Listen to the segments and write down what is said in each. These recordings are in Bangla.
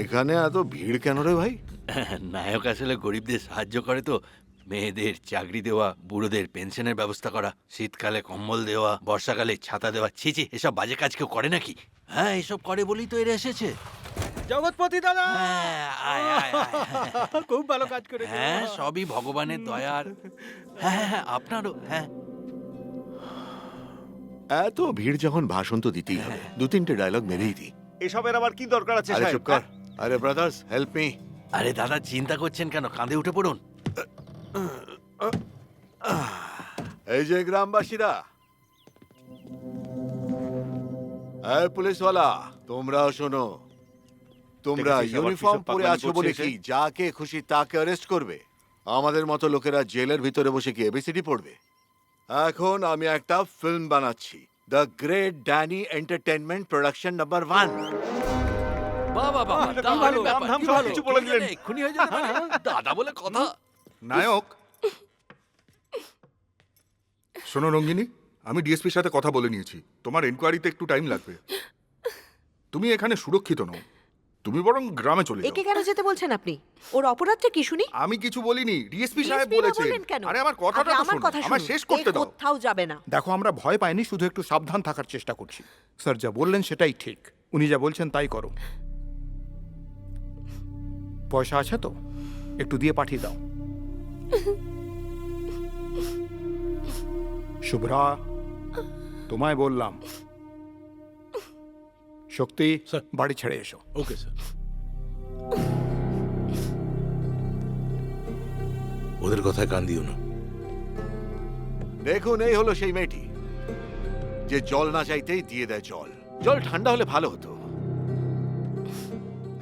এখানে এত ভিড় কেন রে ভাই? নায়ক আসলে গরিবদের সাহায্য করে তো। মেয়েদের চাকরি দেওয়া, বুড়োদের পেনশনের ব্যবস্থা করা, শীতকালে কম্বল দেওয়া, বর্ষাকালে ছাতা দেওয়া। ছি ছি, এসব বাজে কাজ কেউ করে নাকি? হ্যাঁ, এসব করে বলেই তো এরা এসেছে। জগৎপতি দাদা, হ্যাঁ, আয়, আয়, আয়। খুব ভালো কাজ করেছো। হ্যাঁ, সবই ভগবানের দয়ার। হ্যাঁ হ্যাঁ হ্যাঁ, আপনারও। হ্যাঁ, এত ভিড় যখন ভাষণ তো দিতেই হবে, দু তিনটে ডায়লগ মেরেই দিই। এসবের আবার কি দরকার আছে আরে সাহেব? চুপ কর। আরে ব্রাদার্স, হেল্প মি। আরে দাদা, চিন্তা করছেন কেন? কাঁধে উঠে পড়ুন। এই যে গ্রামবাসীরা, এই পুলিশওয়ালা, তোমরাও শোনো। তোমরা দেখেছিস আবার ইউনিফর্ম কিসব পরে পাগলামি আছো করছে বলে এসে? কি যাকে খুশি তাকে অ্যারেস্ট করবে? আমাদের মতো লোকেরা জেলের ভিতরে বসে কি এবিসিডি পড়বে? এখন আমি একটা ফিল্ম বানাচ্ছি, the great Danny entertainment production number 1। বাহ বাহ বাহ, এটা কি দারুণ ভালো, ব্যাপার, নাম কি সব ভালো। কিছু বলে কে দিলেন। জানে, এক্ষুনি হয়ে যেতে পারে। দাদা বলে কথা। নায়ক, শোনো রঙ্গিনী, আমি ডিএসপির সাথে কথা বলে নিয়েছি। তোমার এনকোয়ারিতে একটু টাইম লাগবে। তুমি এখানে সুরক্ষিত নও, তুমি বরং গ্রামে চলে একে যাও। কেন যেতে বলছেন আপনি? ওর অপরাধটা কি শুনি? আমি কিছু বলিনি, ডিএসপি সাহেব DSP না বলেছেন। বললেন কেন? আরে আমার কথাটা আগে তো আমার শোনো, কথা আমার শুনুন। শেষ করতে এ দাও। কোথাও যাবে না। দেখো, আমরা ভয় পাইনি, শুধু একটু সাবধান থাকার চেষ্টা করছি। স্যার যা বললেন সেটাই ঠিক, উনি যা বলছেন তাই করো। পয়সা আছে তো? একটু দিয়ে পাঠিয়ে দাও। শুভ্রা, তোমায় বললাম। শক্তি, স্যার। বাড়ি ছেড়ে এসো। Okay sir. ওদের কথায় কান দিও না। দেখুন, এই হলো সেই মেয়েটি যে জল না চাইতেই দিয়ে দেয় জল। জল ঠান্ডা হলে ভালো হতো।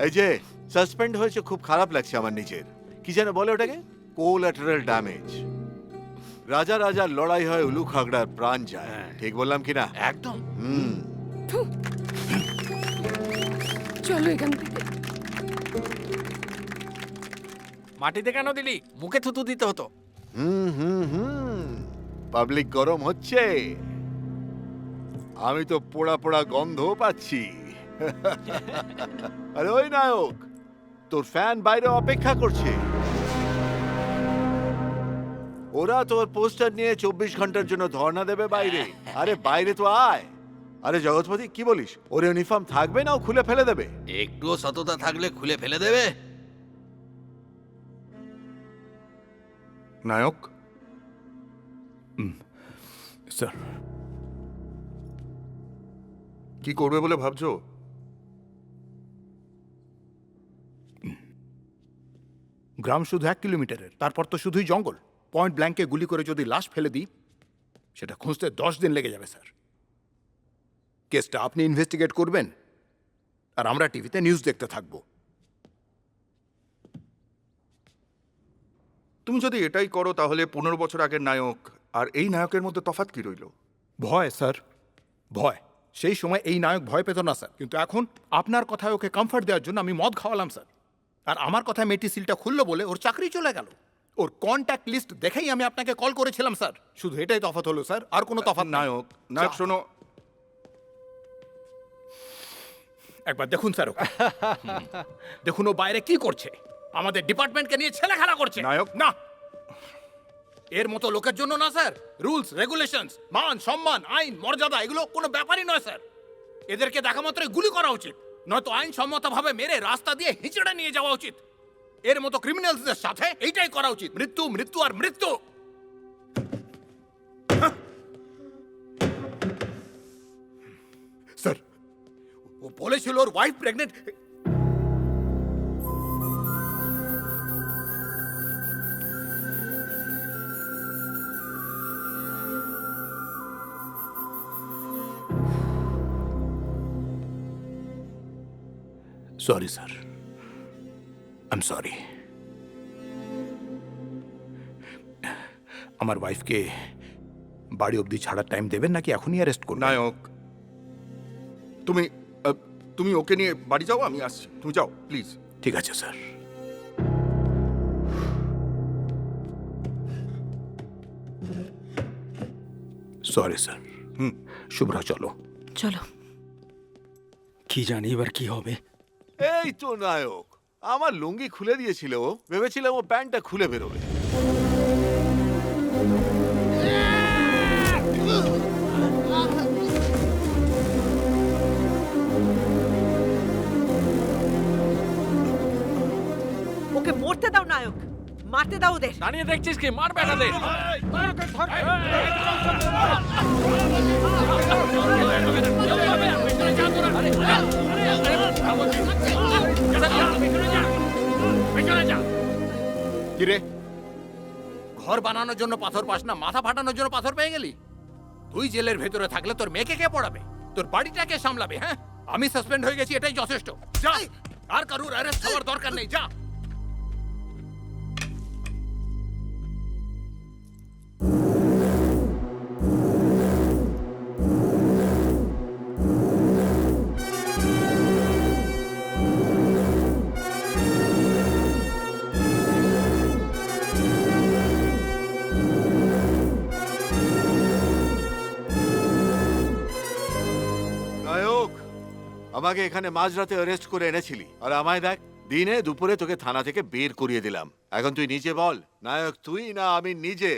এই যে সাসপেন্ড হয়েছে, খুব খারাপ লাগছে আমার নিজের। কি যেন বলে ওটাকে? Collateral damage. রাজা রাজার লড়াই হয়, উলু খাগড়ার প্রাণ যায়। ঠিক বললাম কি না? একদম। হুম। চলো এখান থেকে। মাটিতে কেন দিলি? মুখে থুতু দিতে হতো। পাবলিক গরম হচ্ছে, আমি তো পোড়া পোড়া গন্ধ পাচ্ছি। আরে ওই নায়ক, তোর ফ্যান বাইরে অপেক্ষা করছে। ওরা তোর পোস্টার নিয়ে 24 ঘন্টার জন্য ধর্ণা দেবে বাইরে। আরে বাইরে তো আয়। আরে জগৎপতি, কি বলিস? ওর ইউনিফর্ম থাকবে না ও খুলে ফেলে দেবে? একটুও সততা থাকলে খুলে ফেলে দেবে। নায়ক, স্যার, কি করবে বলে ভাবছো? গ্রাম শুধু 1 কিলোমিটারের, তারপর তো শুধুই জঙ্গল। পয়েন্ট ব্ল্যাঙ্কে গুলি করে যদি লাশ ফেলে দিই, সেটা খুঁজতে 10 দিন লেগে যাবে স্যার। কেসটা আপনি ইনভেস্টিগেট করবেন, আর আমরা টিভিতে নিউজ দেখতে থাকবো। তুমি যদি এটাই করো তাহলে 15 বছর আগের নায়ক আর এই নায়কের মধ্যে তফাৎ কি রইল? ভয় স্যার, ভয়। সেই সময় এই নায়ক ভয় পেত না স্যার, কিন্তু এখন আপনার কথায় ওকে কমফর্ট দেওয়ার জন্য আমি মদ খাওয়ালাম স্যার। আর আমার কথায় মেয়েটি সিলটা খুললো বলে ওর চাকরি চলে গেল। ওর কন্ট্যাক্ট লিস্ট দেখেই আমি আপনাকে কল করেছিলাম স্যার। শুধু এটাই তফাৎ হলো স্যার, আর কোনো তফাৎ নাই। নায়ক শোনো, একবার দেখুন স্যার ওকে। দেখুন ও বাইরে কি করছে, আমাদের ডিপার্টমেন্টকে নিয়ে ছেলে খেলা করছে। নায়ক। না, এর মতো লোকের জন্য না স্যার। রুলস রেগুলেশনস, মান সম্মান, আইন মর্যাদা, এগুলো কোনো ব্যাপারই নয় স্যার। এদেরকে দেখা মাত্রই গুলি করা উচিত, নয়তো আইন সম্মতভাবে মেরে রাস্তা দিয়ে হিঁচড়ে নিয়ে যাওয়া উচিত। এর মতো ক্রিমিনালসদের সাথে এইটাই করা উচিত। মৃত্যু, মৃত্যু আর মৃত্যু। স্যার, ও বলেছিল ওর wife pregnant. Sorry sir, I am sorry. আমার ওয়াইফকে বাড়ি অবধি ছাড়ার টাইম দেবেন নাকি এখনই অ্যারেস্ট করুন? নায়ক, তুমি ওকে নিয়ে বাড়ি যাও, আমি আসছি। তুমি যাও প্লিজ। ঠিক আছে স্যার। Sorry sir. শুভ্রা চলো। চলো। কি জানি এবার কি হবে। এই তো নায়ক, আমার লুঙ্গি খুলে দিয়েছিল ও, ভেবেছিলাম ও প্যান্টটা খুলে বেরোবে। ওকে মরতে দাও নায়ক, মারতে দাও ওদের। দাঁড়িয়ে দেখছিস কি, মার বেটাদের। কিরে, ঘর বানানোর জন্য পাথর পাস না, মাথা ফাটানোর জন্য পাথর পেয়ে গেলি? তুই জেলের ভেতরে থাকলে তোর মেয়েকে কে পড়াবে, তোর বাড়িটাকে সামলাবে? হ্যাঁ, আমি সাসপেন্ড হয়ে গেছি, এটাই যথেষ্ট। যা, আর কারুর অ্যারেস্ট হওয়ার দরকার নেই, যা। নায়ক, আমাকে এখানে মাঝরাতে অ্যারেস্ট করে এনেছিলি, আর আমায় দেখ, দিনে দুপুরে তোকে থানা থেকে বের করিয়ে দিলাম। এখন তুই নিজে বল, নায়ক তুই না আমি নিজে?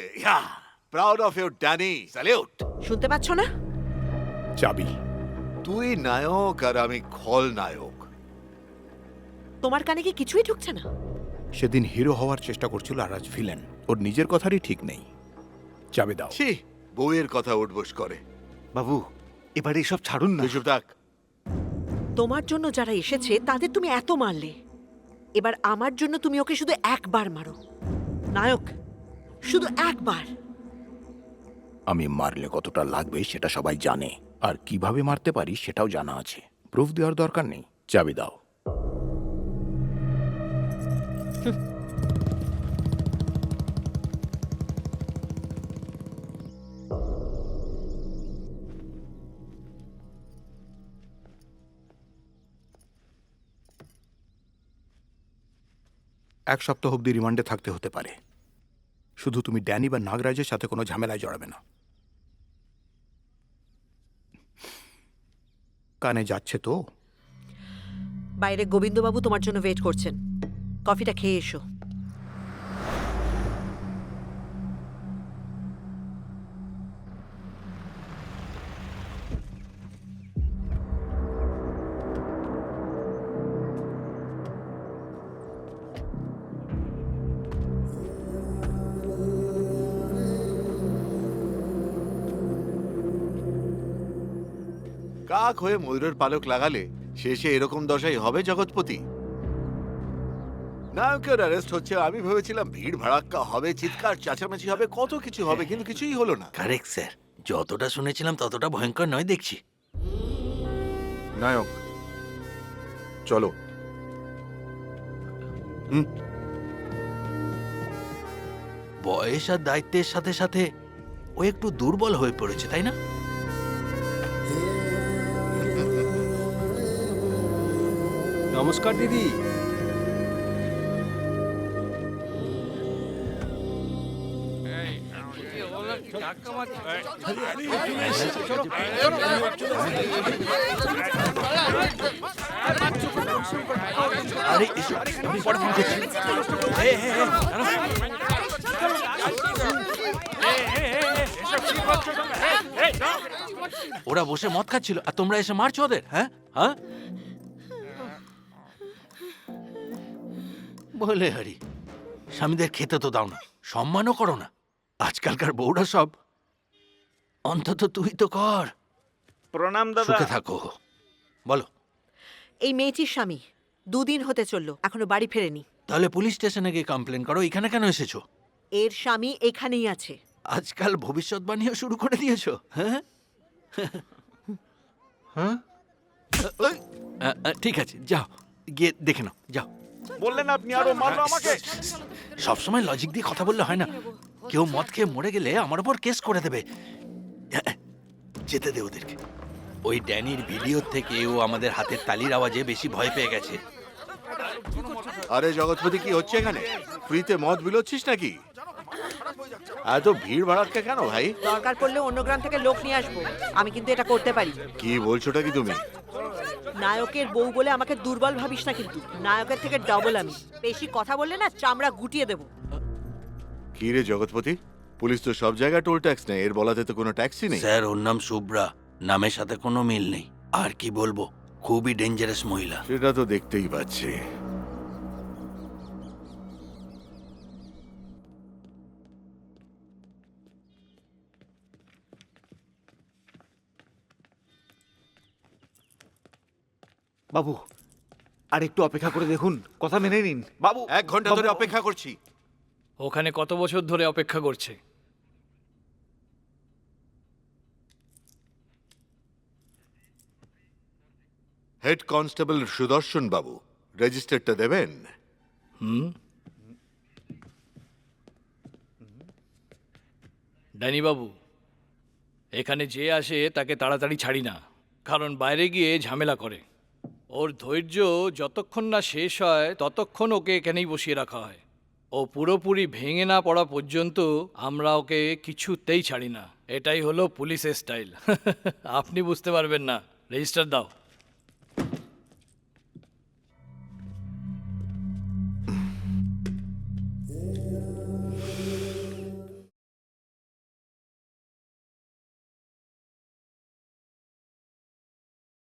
Proud of your Danny, salute. শুনতে পাচ্ছ না? চাবি। তুই নায়ক আর আমি খল নায়ক। তোমার কানে কি কিছুই ঢুকছে না? সেদিন হিরো হওয়ার চেষ্টা করছিল আর আজ ভিলেন। ওর নিজের কথারই ঠিক নেই। চাবি দাও। ছি, বউয়ের কথা উঠবোস করে। বাবু, এবারে এসব ছাড়ুন না। তুই চুপ থাক। তোমার জন্য যারা এসেছে তাদের তুমি এত মারলে, এবার আমার জন্য তুমি ওকে শুধু একবার মারো নায়ক, শুধু একবার। আমি মারলে কতটা লাগবে সেটা সবাই জানে, আর কিভাবে মারতে পারি সেটাও জানা আছে। প্রুফ দেওয়ার দরকার নেই, চাবি দাও। এক সপ্তাহ অবধি রিমান্ডে থাকতে হতে পারে। শুধু তুমি ড্যানি বা নাগরাজের সাথে কোনো ঝামেলায় জড়াবে না। কানে যাচ্ছে তো? বাইরে গোবিন্দবাবু তোমার জন্য ওয়েট করছেন, কফিটা খেয়ে এসো। কাক হয়ে ময়ূরের পালক লাগালে শেষে এরকম দশাই হবে জগৎপতি। নায়কের অ্যারেস্ট হচ্ছে, আমি ভেবেছিলাম ভিড় ভাড়াক্কা হবে, চিৎকার চেঁচামেচি হবে, কত কিছু হবে, কিন্তু কিছুই হলো না। কারেক্ট স্যার, যতটা শুনেছিলাম ততটা ভয়ঙ্কর নয় দেখছি। নায়ক, চলো। বয়স আর দায়িত্বের সাথে সাথে ও একটু দুর্বল হয়ে পড়েছে, তাই না? নমস্কার দিদি। আরে এসো, আমি পরে ফোন করছি। ওরা বসে মদ খাচ্ছিল আর তোমরা এসে মারছো ওদের? হ্যাঁ হ্যাঁ, বলে হারি, স্বামীদের খেতে তো দাও না, সম্মানও করো না। আজকালকার বউরা সব, অন্তত তুই তো কর। প্রণাম সুখে থাকো। বলো। এই মেয়েটির স্বামী 2 দিন হতে চললো, এখনো বাড়ি ফেরেনি। তাহলে পুলিশ স্টেশনে গিয়ে কমপ্লেন করো, এখানে কেন এসেছো? এর স্বামী এখানেই আছে। আজকাল ভবিষ্যৎবাণীও শুরু করে দিয়েছো? হ্যাঁ হ্যাঁ, ঠিক আছে, যাও গিয়ে দেখে নাও, যাও। বললেন আপনি আরো মারলো আমাকে। সবসময় লজিক দিয়ে কথা বললে হয় না। কেউ মদ খেয়ে মরে গেলে আমার উপর কেস করে দেবে। যেতে দে ওদেরকে। ওই ড্যানির ভিডিও থেকে ও আমাদের হাতের তালির আওয়াজে বেশি ভয় পেয়ে গেছে। আরে জগৎপতি, কি হচ্ছে এখানে? ফ্রিতে মদ বিলোচ্ছিস নাকি? এত ভিড় ভাড়াক্কা কেন ভাই? দরকার পড়লে অন্য গ্রাম থেকে লোক নিয়ে আসবো, আমি কিন্তু এটা করতে পারি। কি বলছোটা কি তুমি? নায়কের বউ বলে আমাকে দুর্বল ভাবিস না কিন্তু। নায়কের থেকে ডবল আমি। বেশি কথা বললে না চামড়া গুটিয়ে দেবো। কি রে জগৎপতি, পুলিশ তো সব জায়গায় টোল ট্যাক্স নেয়, এর বলাতে তো কোনো ট্যাক্সই নেই। স্যার ওর নাম শুভ্রা, নামের সাথে কোনো মিল নেই। আর কি বলবো, খুবই ডেঞ্জারাস মহিলা। সেটা তো দেখতেই পাচ্ছি। বাবু আর একটু অপেক্ষা করে দেখুন, কথা মেনে নিন বাবু। 1 ঘন্টা ধরে অপেক্ষা করছি। ওখানে কত বছর ধরে অপেক্ষা করছে? হেড কনস্টেবল সুদর্শন বাবু, রেজিস্টারটা দেবেন? ড্যানি বাবু, এখানে যে আসে তাকে তাড়াতাড়ি ছাড়ি না, কারণ বাইরে গিয়ে ঝামেলা করে। ওর ধৈর্য যতক্ষণ না শেষ হয় ততক্ষণ ওকে এখানেই বসিয়ে রাখা হয়। ও পুরোপুরি ভেঙে না পড়া পর্যন্ত আমরা ওকে কিছুতেই ছাড়ি না। এটাই হলো পুলিশের স্টাইল। আপনি বুঝতে পারবেন না। রেজিস্টার দাও।